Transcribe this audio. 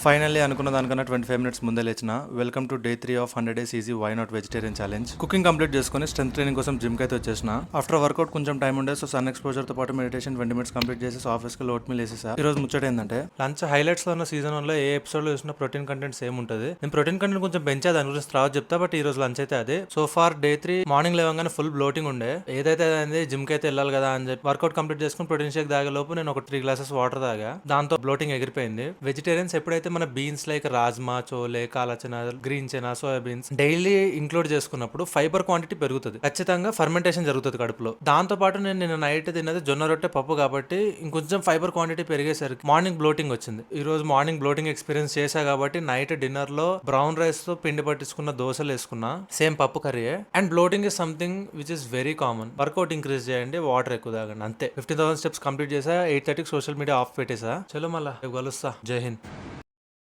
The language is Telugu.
ఫైనల్లీ అనుకున్న దానికన్నా 25 మినిట్స్ ముందే లేచిన. Welcome to day 3 of 100 days easy why not vegetarian challenge. Cooking complete చేసుకుని స్ట్రెంత్ ట్రైనింగ్ కోసం జిమ్ కి అయితే వచ్చేసిన. ఆఫ్టర్ వర్కౌట్ కొంచెం టైం ఉండే, సో సన్ ఎక్స్పోజర్ తో పాటు మెడిటేషన్ 20 మినిట్స్ కంప్లీట్ చేసి ఆఫీస్ కి ఓట్ మీల్ వేసేసా. ఈ రోజు ముచ్చట ఏంటంటే లంచ్ హైలైట్స్ లో ఉన్న సీజన్ 1 లో ఏ ఎపిసోడ్ లో చూసిన ప్రోటీన్ కంటెంట్ సేమ్ ఉంటుంది. నేను ప్రోటీన్ కంటెంట్ కొంచెం పెంచా, దాని గురించి తర్వాత చెప్తా. బట్ ఈ రోజు లంచ్ అయితే అదే. సో ఫార్ డే 3 మార్నింగ్ లేవగానే ఫుల్ బ్లోటింగ్ ఉండే. ఏదైతే అయింది జిమ్ కి అయితే వెళ్ళాలి కదా అని చెప్పి వర్కౌట్ కంప్లీట్ చేసుకుని ప్రోటీన్ షేక్ తాగే లోపు నేను ఒక 3 గ్లాసెస్ వాటర్ తాగా. దాంతో బ్లోటింగ్ ఎగిరిపోయింది. వెజిటేరియన్స్ ఎప్పుడైతే మన beans like rajma, chole, kala chana, green chana, soybeans daily include చేసుకున్నప్పుడు ఫైబర్ క్వాంటిటీ పెరుగుతుంది. ఖచ్చితంగా ఫర్మెంటేషన్ జరుగుతుంది కడుపులో. దాంతో పాటు నేను నిన్న నైట్ తిన్నది జొన్న రొట్టె పప్పు కాబట్టి ఇంకొంచెం ఫైబర్ క్వాంటిటీ పెరిగేసరికి మార్నింగ్ బ్లోటింగ్ వచ్చింది. ఈ రోజు మార్నింగ్ బ్లోటింగ్ ఎక్స్పీరియన్స్ చేశా కాబట్టి నైట్ డిన్నర్ లో బ్రౌన్ రైస్ తో పిండి పట్టించుకున్న దోశలు వేసుకున్నా. సేమ్ పప్పు curry. And bloating is something which is very common. Workout increase చేయండి, వాటర్ ఎక్కువ తాగండి, అంతే. 15,000 స్టెప్స్ కంప్లీట్ చేసా. 8:30 సోషల్ మీడియా ఆఫ్ పెట్టేసా. చలో మళ్ళా కలుస్తా. జై హింద్.